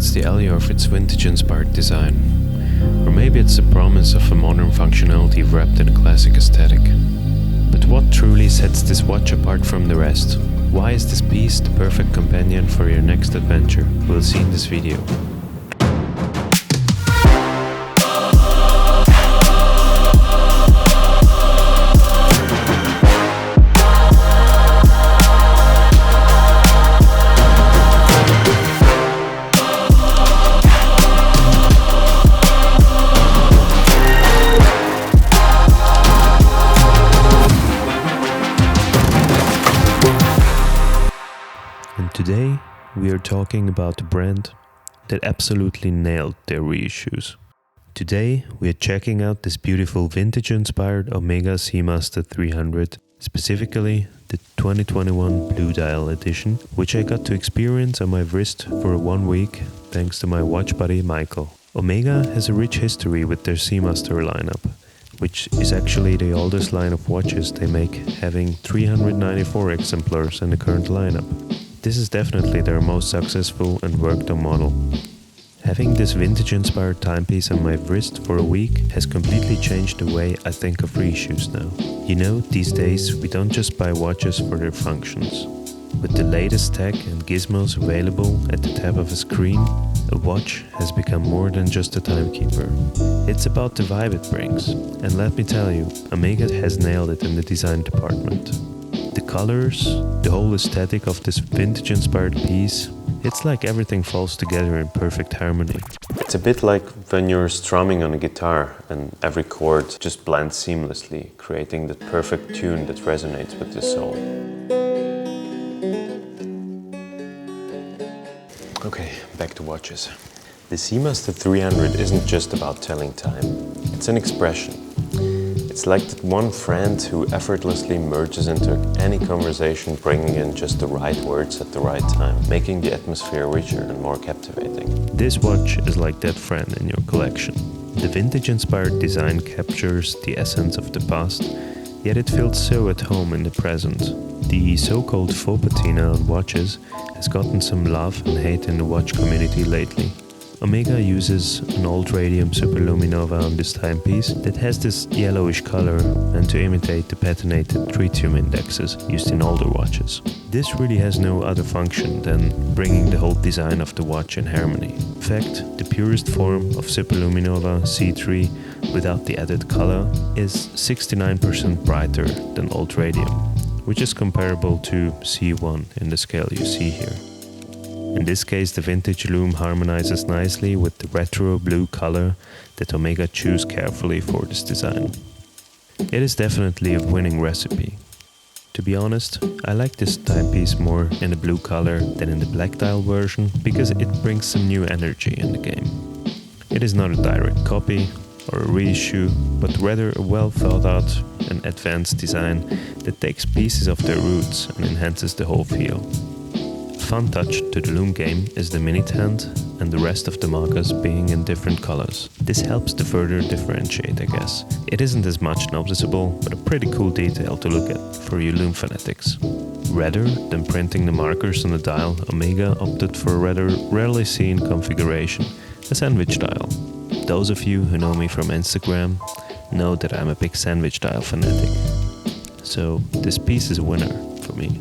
it's the allure of its vintage-inspired design. Or maybe it's the promise of a modern functionality wrapped in a classic aesthetic. But what truly sets this watch apart from the rest? Why is this piece the perfect companion for your next adventure? We'll see in this video. Today, we are talking about a brand that absolutely nailed their reissues. Today, we are checking out this beautiful vintage-inspired Omega Seamaster 300, specifically the 2021 Blue Dial edition, which I got to experience on my wrist for 1 week thanks to my watch buddy Michael. Omega has a rich history with their Seamaster lineup, which is actually the oldest line of watches they make, having 394 exemplars in the current lineup. This is definitely their most successful and worked on model. Having this vintage-inspired timepiece on my wrist for a week has completely changed the way I think of reissues now. You know, these days we don't just buy watches for their functions. With the latest tech and gizmos available at the tap of a screen, a watch has become more than just a timekeeper. It's about the vibe it brings, and let me tell you, Omega has nailed it in the design department. The colors, the whole aesthetic of this vintage-inspired piece, it's like everything falls together in perfect harmony. It's a bit like when you're strumming on a guitar and every chord just blends seamlessly, creating the perfect tune that resonates with the soul. Okay, back to watches. The Seamaster 300 isn't just about telling time, it's an expression. It's like that one friend who effortlessly merges into any conversation, bringing in just the right words at the right time, making the atmosphere richer and more captivating. This watch is like that friend in your collection. The vintage-inspired design captures the essence of the past, yet it feels so at home in the present. The so-called faux patina on watches has gotten some love and hate in the watch community lately. Omega uses an old radium superluminova on this timepiece that has this yellowish color and to imitate the patinated tritium indexes used in older watches. This really has no other function than bringing the whole design of the watch in harmony. In fact, the purest form of superluminova C3 without the added color is 69% brighter than old radium, which is comparable to C1 in the scale you see here. In this case, the vintage lume harmonizes nicely with the retro blue color that Omega chose carefully for this design. It is definitely a winning recipe. To be honest, I like this timepiece more in the blue color than in the black dial version because it brings some new energy in the game. It is not a direct copy or a reissue, but rather a well thought out and advanced design that takes pieces of their roots and enhances the whole feel. Fun touch to the lume game is the minute hand and the rest of the markers being in different colors. This helps to further differentiate, I guess. It isn't as much noticeable, but a pretty cool detail to look at for you lume fanatics. Rather than printing the markers on the dial, Omega opted for a rather rarely seen configuration, a sandwich dial. Those of you who know me from Instagram know that I'm a big sandwich dial fanatic. So this piece is a winner for me.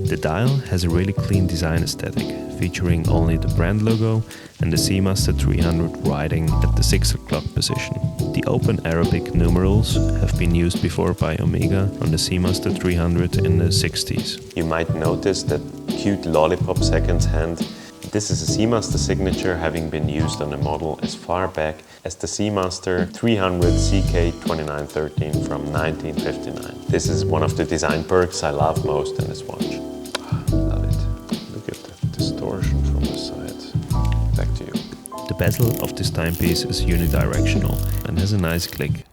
The dial has a really clean design aesthetic, featuring only the brand logo and the Seamaster 300 riding at the 6 o'clock position. The open Arabic numerals have been used before by Omega on the Seamaster 300 in the 60s. You might notice that cute lollipop seconds hand. This is a Seamaster signature having been used on a model as far back as the Seamaster 300 CK2913 from 1959. This is one of the design perks I love most in this watch. Love it. Look at the distortion from the side. Back to you. The bezel of this timepiece is unidirectional and has a nice click.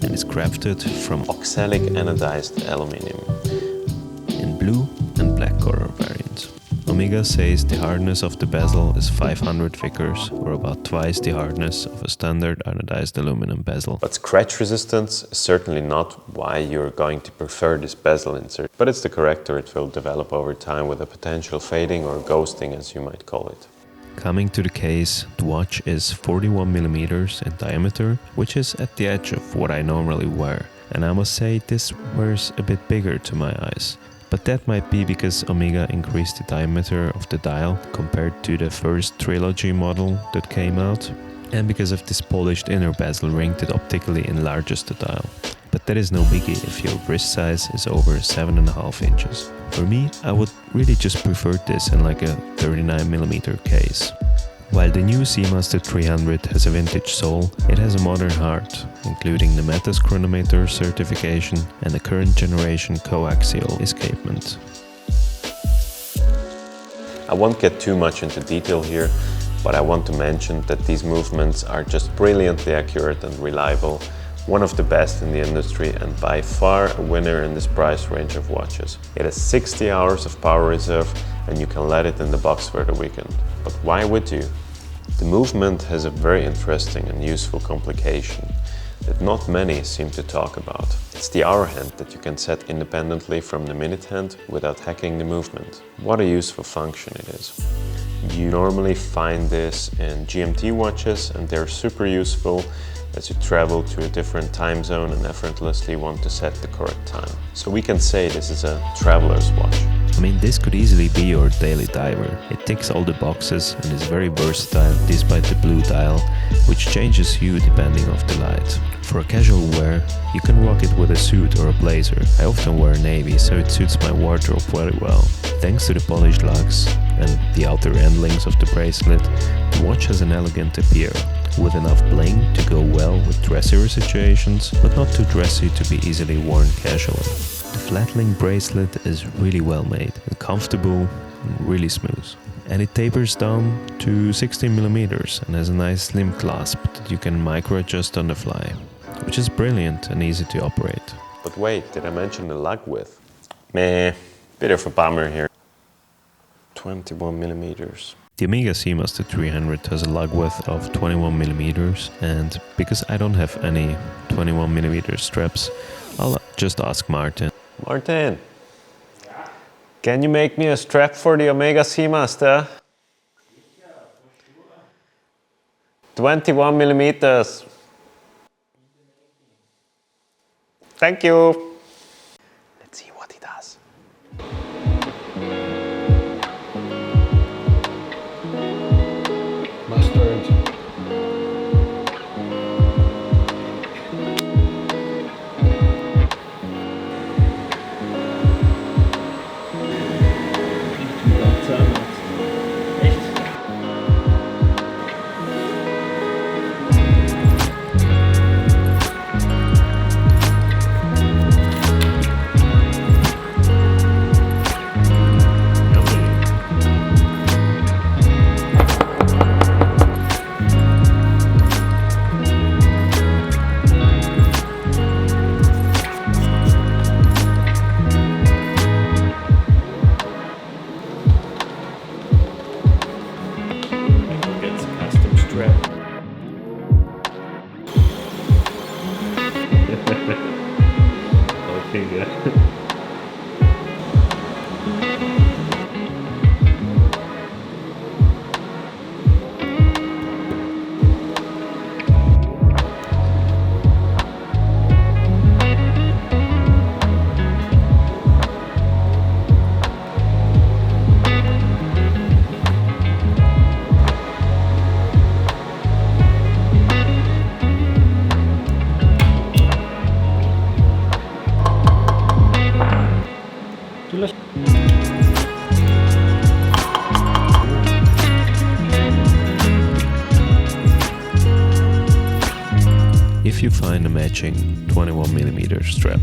And is crafted from oxalic anodized aluminum in blue and black color variants. Omega says the hardness of the bezel is 500 Vickers, or about twice the hardness of a standard anodized aluminum bezel. But scratch resistance is certainly not why you're going to prefer this bezel insert, but it's the character it will develop over time with a potential fading or ghosting, as you might call it. Coming to the case, the watch is 41mm in diameter, which is at the edge of what I normally wear. And I must say this wears a bit bigger to my eyes. But that might be because Omega increased the diameter of the dial compared to the first trilogy model that came out, and because of this polished inner bezel ring that optically enlarges the dial. But that is no biggie if your wrist size is over 7.5 inches. For me, I would really just prefer this in like a 39mm case. While the new Seamaster 300 has a vintage sole, it has a modern heart, including the Metas chronometer certification and the current generation coaxial escapement. I won't get too much into detail here, but I want to mention that these movements are just brilliantly accurate and reliable, one of the best in the industry and by far a winner in this price range of watches. It has 60 hours of power reserve and you can let it in the box for the weekend. But why would you? The movement has a very interesting and useful complication that not many seem to talk about. It's the hour hand that you can set independently from the minute hand without hacking the movement. What a useful function it is. You normally find this in GMT watches and they're super useful as you travel to a different time zone and effortlessly want to set the correct time. So we can say this is a traveler's watch. I mean, this could easily be your daily diver. It ticks all the boxes and is very versatile despite the blue dial, which changes hue depending on the light. For a casual wear, you can rock it with a suit or a blazer. I often wear navy, so it suits my wardrobe very well. Thanks to the polished lugs and the outer end links of the bracelet, the watch has an elegant appeal, with enough bling to go well with dressier situations, but not too dressy to be easily worn casually. The flat link bracelet is really well made and comfortable and really smooth. And it tapers down to 16mm and has a nice slim clasp that you can micro adjust on the fly, which is brilliant and easy to operate. But wait, did I mention the lug width? Meh, bit of a bummer here. 21mm. The Omega Seamaster 300 has a lug width of 21mm, and because I don't have any 21mm straps, I'll just ask Martin. Martin, can you make me a strap for the Omega Seamaster? 21mm. Thank you. Let's see what he does. Mustard. If you find a matching 21mm strap,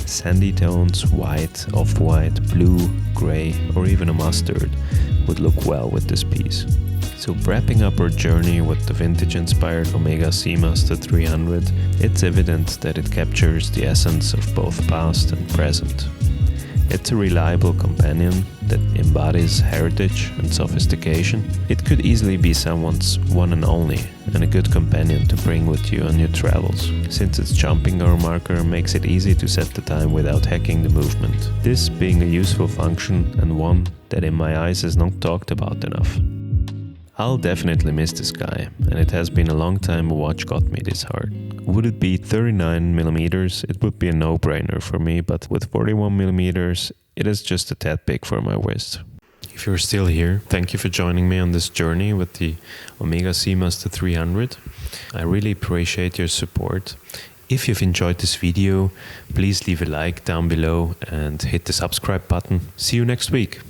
sandy tones, white, off-white, blue, grey or even a mustard would look well with this piece. So wrapping up our journey with the vintage-inspired Omega Seamaster 300, it's evident that it captures the essence of both past and present. It's a reliable companion that embodies heritage and sophistication. It could easily be someone's one and only, and a good companion to bring with you on your travels, since its jumping hour marker makes it easy to set the time without hacking the movement. This being a useful function and one that in my eyes is not talked about enough. I'll definitely miss this guy, and it has been a long time a watch got me this hard. Would it be 39mm, it would be a no-brainer for me, but with 41mm, it is just a tad big for my wrist. If you're still here, thank you for joining me on this journey with the Omega Seamaster 300. I really appreciate your support. If you've enjoyed this video, please leave a like down below and hit the subscribe button. See you next week.